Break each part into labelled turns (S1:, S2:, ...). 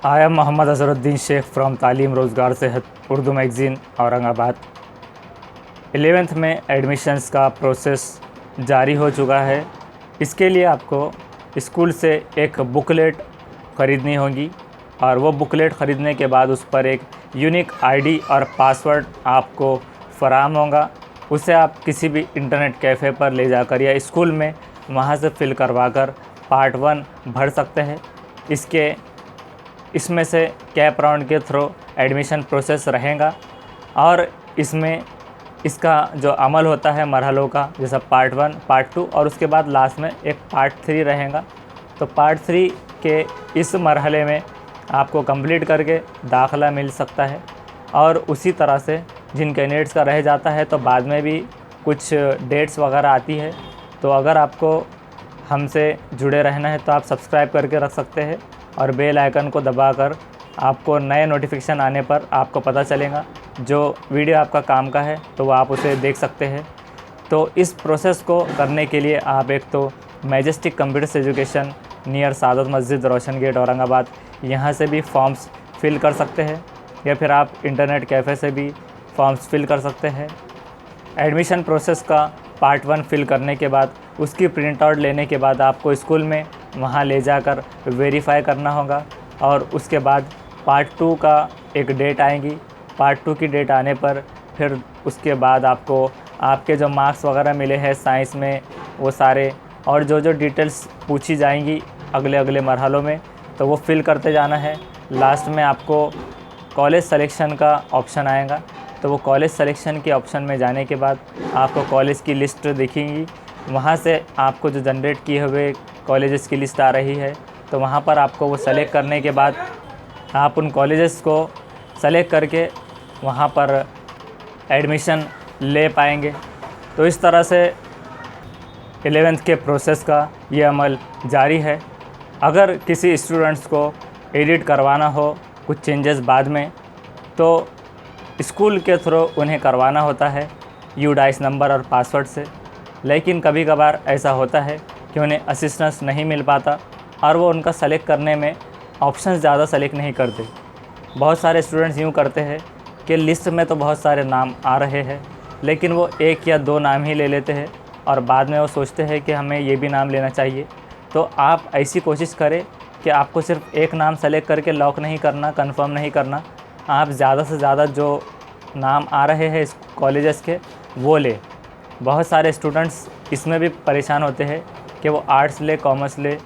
S1: I am Mohammad Azharuddin Shaikh from Taleem Rozgar सेहत Urdu magazine Aurangabad. 11th में admissions का प्रोसेस जारी हो चुका है। इसके लिए आपको स्कूल से एक बुकलेट ख़रीदनी होगी और वो बुकलेट ख़रीदने के बाद उस पर एक यूनिक आईडी और पासवर्ड आपको फ़राहम होगा। उसे आप किसी भी इंटरनेट कैफ़े पर ले जाकर या स्कूल में वहाँ से फ़िल करवा कर पार्ट 1 भर सकते हैं। इसमें से कैप राउंड के थ्रू एडमिशन प्रोसेस रहेगा और इसमें इसका जो अमल होता है मरहलों का, जैसा पार्ट 1, पार्ट 2 और उसके बाद लास्ट में एक पार्ट 3 रहेगा। तो पार्ट 3 के इस मरहले में आपको कंप्लीट करके दाखिला मिल सकता है। और उसी तरह से जिन कैंडिडेट्स का रह जाता है तो बाद में भी कुछ डेट्स वगैरह आती है। तो अगर आपको हमसे जुड़े रहना है तो आप सब्सक्राइब करके रख सकते हैं और बेल आइकन को दबाकर आपको नए नोटिफिकेशन आने पर आपको पता चलेगा। जो वीडियो आपका काम का है तो वो आप उसे देख सकते हैं। तो इस प्रोसेस को करने के लिए आप एक तो मैजेस्टिक कंप्यूटर्स एजुकेशन नियर सादत मस्जिद रोशन गेट औरंगाबाद यहाँ से भी फॉर्म्स फिल कर सकते हैं या फिर आप इंटरनेट कैफ़े से भी फॉर्म्स फिल कर सकते हैं। एडमिशन प्रोसेस का पार्ट 1 फिल करने के बाद उसकी प्रिंट आउट लेने के बाद आपको स्कूल में वहाँ ले जाकर वेरीफाई करना होगा और उसके बाद पार्ट 2 का एक डेट आएगी। पार्ट 2 की डेट आने पर फिर उसके बाद आपको आपके जो मार्क्स वगैरह मिले हैं साइंस में वो सारे और जो डिटेल्स पूछी जाएंगी अगले मरहलों में तो वो फिल करते जाना है। लास्ट में आपको कॉलेज सिलेक्शन का ऑप्शन आएगा। तो वो कॉलेज सिलेक्शन के ऑप्शन में जाने के बाद आपको कॉलेज की लिस्ट दिखेंगी। वहाँ से आपको जो जनरेट किए हुए कॉलेजेस की लिस्ट आ रही है तो वहाँ पर आपको वो सेलेक्ट करने के बाद आप उन कॉलेजेस को सेलेक्ट करके वहाँ पर एडमिशन ले पाएंगे। तो इस तरह से 11th के प्रोसेस का ये अमल जारी है। अगर किसी स्टूडेंट्स को एडिट करवाना हो कुछ चेंजेस बाद में तो स्कूल के थ्रू उन्हें करवाना होता है यूडाइस नंबर और पासवर्ड से। लेकिन कभी कभार ऐसा होता है कि उन्हें असिस्टेंस नहीं मिल पाता और वो उनका सेलेक्ट करने में ऑप्शंस ज़्यादा सेलेक्ट नहीं करते। बहुत सारे स्टूडेंट्स यूँ करते हैं कि लिस्ट में तो बहुत सारे नाम आ रहे हैं लेकिन वो 1 या 2 नाम ही ले लेते हैं और बाद में वो सोचते हैं कि हमें ये भी नाम लेना चाहिए। तो आप ऐसी कोशिश करें कि आपको सिर्फ एक नाम सेलेक्ट करके लॉक नहीं करना, कंफर्म नहीं करना। आप ज़्यादा से ज़्यादा जो नाम आ रहे हैं इस कॉलेजेस के वो ले। बहुत सारे स्टूडेंट्स इसमें भी परेशान होते हैं कि वो आर्ट्स ले, कॉमर्स ले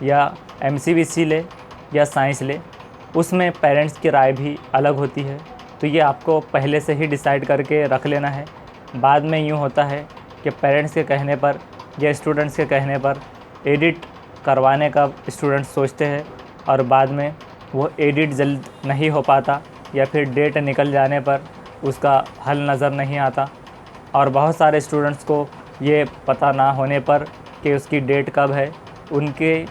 S1: या MCVC ले या साइंस ले। उसमें पेरेंट्स की राय भी अलग होती है तो ये आपको पहले से ही डिसाइड करके रख लेना है। बाद में यूँ होता है कि पेरेंट्स के कहने पर या स्टूडेंट्स के कहने पर एडिट करवाने का स्टूडेंट्स सोचते हैं और बाद में वो एडिट जल्द नहीं हो पाता या फिर डेट निकल जाने पर उसका हल नज़र नहीं आता। और बहुत सारे स्टूडेंट्स को ये पता ना होने पर कि उसकी डेट कब है, उनके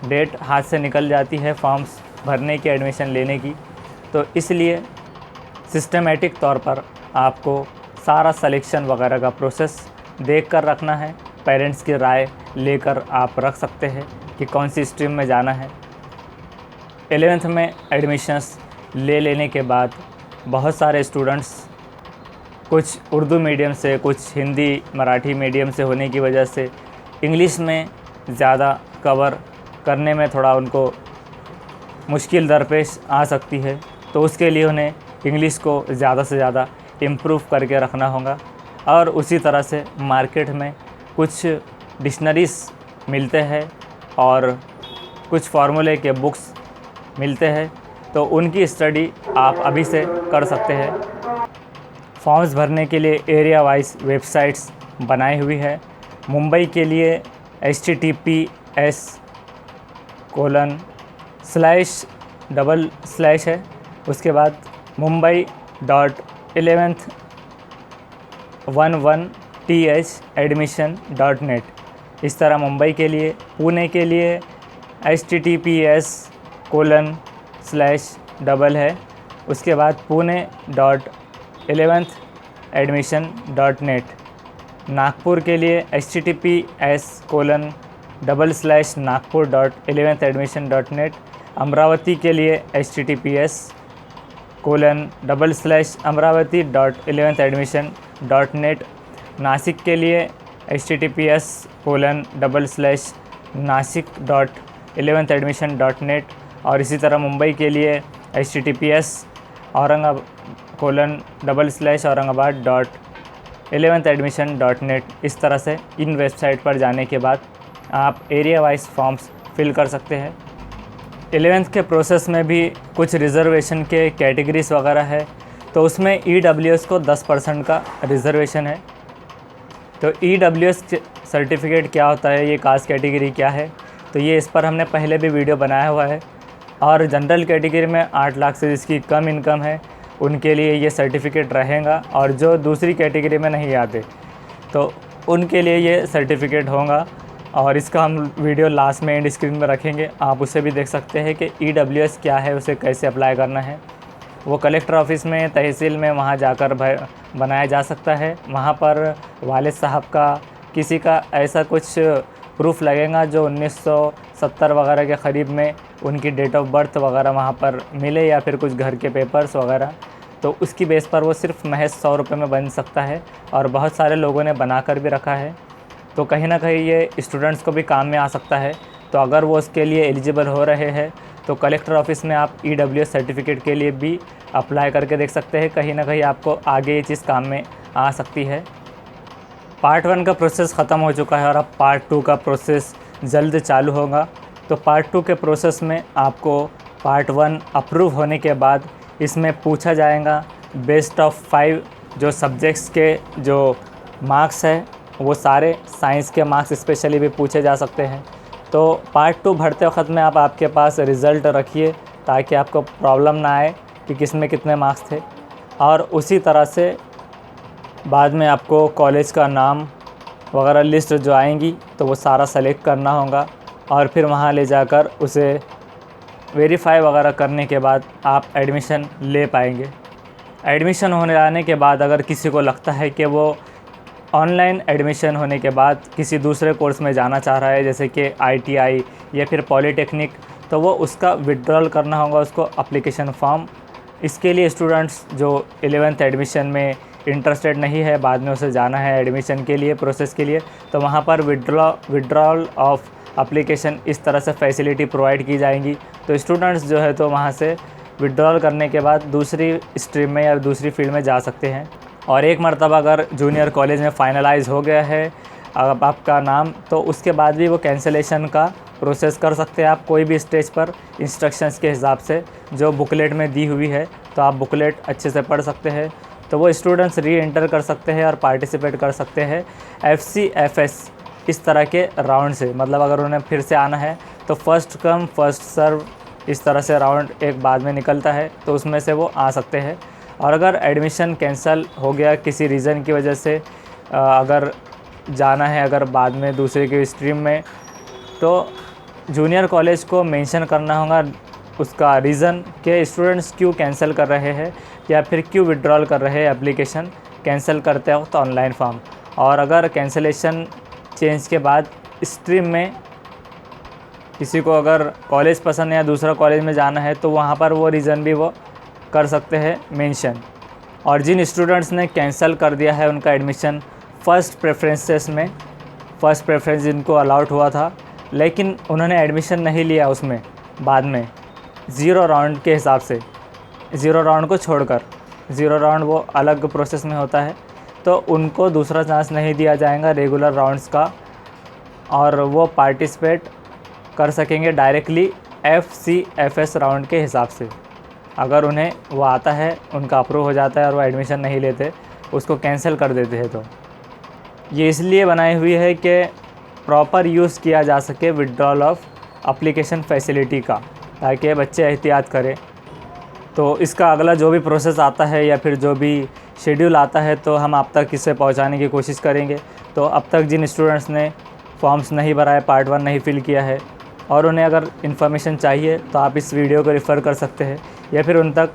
S1: डेट हाथ से निकल जाती है फॉर्म्स भरने की, एडमिशन लेने की। तो इसलिए सिस्टमेटिक तौर पर आपको सारा सिलेक्शन वगैरह का प्रोसेस देख कर रखना है। पेरेंट्स की राय लेकर आप रख सकते हैं कि कौन सी स्ट्रीम में जाना है। 11th में एडमिशन्स ले लेने के बाद बहुत सारे स्टूडेंट्स कुछ उर्दू मीडियम से, कुछ हिंदी मराठी मीडियम से होने की वजह से इंग्लिश में ज़्यादा कवर करने में थोड़ा उनको मुश्किल दरपेश आ सकती है। तो उसके लिए उन्हें इंग्लिश को ज़्यादा से ज़्यादा इम्प्रूव करके रखना होगा। और उसी तरह से मार्केट में कुछ डिक्शनरीज़ मिलते हैं और कुछ फार्मूले के बुक्स मिलते हैं तो उनकी स्टडी आप अभी से कर सकते हैं। फॉर्म्स भरने के लिए एरिया वाइज वेबसाइट्स बनाई हुई है। मुंबई के लिए https:// है। उसके बाद mumbai.11th11th admission.net। इस तरह मुंबई के लिए। पुणे के लिए https:// है। उसके बाद pune.11thadmission.net। नागपुर के लिए https://nagpur.11thadmission.net। अमरावती के लिए https://amravati.11thadmission.net, नासिक के लिए https://nasik.11thadmission.net, और इसी तरह मुंबई के लिए https://aurangabad.11thadmission.net। इस तरह से इन वेबसाइट पर जाने के बाद आप एरिया वाइज फॉर्म्स फिल कर सकते हैं। 11th के प्रोसेस में भी कुछ रिज़र्वेशन के कैटेगरीज वगैरह है, तो उसमें EWS को 10% का रिज़र्वेशन है। तो EWS सर्टिफिकेट क्या होता है, ये कास्ट कैटेगरी क्या है, तो ये इस पर हमने पहले भी वीडियो बनाया हुआ है। और जनरल कैटेगरी में 8 लाख से जिसकी कम इनकम है उनके लिए ये सर्टिफिकेट रहेगा, और जो दूसरी कैटेगरी में नहीं आते तो उनके लिए ये सर्टिफिकेट होगा। और इसका हम वीडियो लास्ट में एंड स्क्रीन में रखेंगे, आप उसे भी देख सकते हैं कि EWS क्या है, उसे कैसे अप्लाई करना है। वो कलेक्टर ऑफिस में, तहसील में, वहाँ जाकर बनाया जा सकता है। वहाँ पर वालिद साहब का किसी का ऐसा कुछ प्रूफ लगेगा जो 1970 वगैरह के करीब में उनकी डेट ऑफ बर्थ वगैरह वहाँ पर मिले, या फिर कुछ घर के पेपर्स वगैरह, तो उसकी बेस पर वो सिर्फ महज 100 रुपये में बन सकता है। और बहुत सारे लोगों ने बना कर भी रखा है, तो कहीं ना कहीं ये स्टूडेंट्स को भी काम में आ सकता है। तो अगर वो उसके लिए एलिजिबल हो रहे हैं तो कलेक्टर ऑफिस में आप EWS सर्टिफिकेट के लिए भी अप्लाई करके देख सकते हैं, कहीं ना कहीं आपको आगे ये चीज़ काम में आ सकती है। पार्ट 1 का प्रोसेस ख़त्म हो चुका है और अब पार्ट 2 का प्रोसेस जल्द चालू होगा। तो पार्ट 2 के प्रोसेस में आपको पार्ट 1 अप्रूव होने के बाद इसमें पूछा जाएगा बेस्ट ऑफ 5 जो सब्जेक्ट्स के जो मार्क्स है, वो सारे साइंस के मार्क्स स्पेशली भी पूछे जा सकते हैं। तो पार्ट 2 भरते वक्त में आप आपके पास रिज़ल्ट रखिए ताकि आपको प्रॉब्लम ना आए कि किस में कितने मार्क्स थे। और उसी तरह से बाद में आपको कॉलेज का नाम वगैरह लिस्ट जो आएंगी तो वो सारा सेलेक्ट करना होगा, और फिर वहाँ ले जाकर उसे वेरीफाई वगैरह करने के बाद आप एडमिशन ले पाएंगे। एडमिशन होने आने के बाद अगर किसी को लगता है कि वो ऑनलाइन एडमिशन होने के बाद किसी दूसरे कोर्स में जाना चाह रहा है, जैसे कि ITI या फिर पॉलीटेक्निक, तो वो उसका विड्रॉल करना होगा, उसको एप्लीकेशन फॉर्म। इसके लिए स्टूडेंट्स जो 11th एडमिशन में इंटरेस्टेड नहीं है, बाद में उसे जाना है एडमिशन के लिए, प्रोसेस के लिए, तो वहाँ पर विड्रॉल ऑफ एप्लीकेशन इस तरह से फैसिलिटी प्रोवाइड की जाएंगी। तो स्टूडेंट्स जो है तो वहाँ से विड्रॉल करने के बाद दूसरी स्ट्रीम में या दूसरी फील्ड में जा सकते हैं। और एक मरतबा अगर जूनियर कॉलेज में फाइनलाइज हो गया है अब आपका नाम, तो उसके बाद भी वो कैंसिलेशन का प्रोसेस कर सकते हैं आप कोई भी स्टेज पर, इंस्ट्रक्शंस के हिसाब से जो बुकलेट में दी हुई है। तो आप बुकलेट अच्छे से पढ़ सकते हैं, तो वो स्टूडेंट्स री एंटर कर सकते हैं और पार्टिसिपेट कर सकते हैं FC FS इस तरह के राउंड से। मतलब अगर उन्हें फिर से आना है तो फर्स्ट कम फर्स्ट सर्व इस तरह से राउंड एक बाद में निकलता है, तो उसमें से वो आ सकते हैं। और अगर एडमिशन कैंसिल हो गया किसी रीज़न की वजह से, अगर जाना है अगर बाद में दूसरे की स्ट्रीम में, तो जूनियर कॉलेज को मेंशन करना होगा उसका रीज़न कि स्टूडेंट्स क्यों कैंसिल कर रहे हैं या फिर क्यों विड्रॉल कर रहे हैं एप्लीकेशन कैंसिल करते वक्त ऑनलाइन फॉर्म। और अगर कैंसिलेशन चेंज के बाद स्ट्रीम में किसी को अगर कॉलेज पसंद या दूसरा कॉलेज में जाना है तो वहाँ पर वो रीज़न भी वो कर सकते हैं मेंशन। और जिन स्टूडेंट्स ने कैंसिल कर दिया है उनका एडमिशन फ़र्स्ट प्रेफरेंसेस में, फ़र्स्ट प्रेफरेंस जिनको अलाउड हुआ था लेकिन उन्होंने एडमिशन नहीं लिया उसमें, बाद में 0 राउंड के हिसाब से, 0 राउंड को छोड़कर, 0 राउंड वो अलग प्रोसेस में होता है, तो उनको दूसरा चांस नहीं दिया जाएगा रेगुलर राउंड्स का, और वो पार्टिसिपेट कर सकेंगे डायरेक्टली FC FS राउंड के हिसाब से। अगर उन्हें वो आता है, उनका अप्रूव हो जाता है और वो एडमिशन नहीं लेते, उसको कैंसिल कर देते हैं, तो ये इसलिए बनाई हुई है कि प्रॉपर यूज़ किया जा सके विड्रॉल ऑफ एप्लीकेशन फैसिलिटी का, ताकि बच्चे एहतियात करें। तो इसका अगला जो भी प्रोसेस आता है या फिर जो भी शेड्यूल आता है तो हम आप तक इसे पहुंचाने की कोशिश करेंगे। तो अब तक जिन स्टूडेंट्स ने फॉर्म्स नहीं भरा है, पार्ट 1 नहीं फिल किया है और उन्हें अगर इन्फॉर्मेशन चाहिए तो आप इस वीडियो को रेफ़र कर सकते हैं या फिर उन तक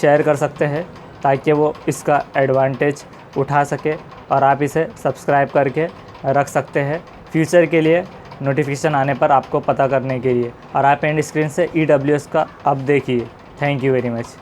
S1: शेयर कर सकते हैं ताकि वो इसका एडवांटेज उठा सके और आप इसे सब्सक्राइब करके रख सकते हैं फ्यूचर के लिए, नोटिफिकेशन आने पर आपको पता करने के लिए, और आप एंड स्क्रीन से EWS का अब देखिए। Thank you very much.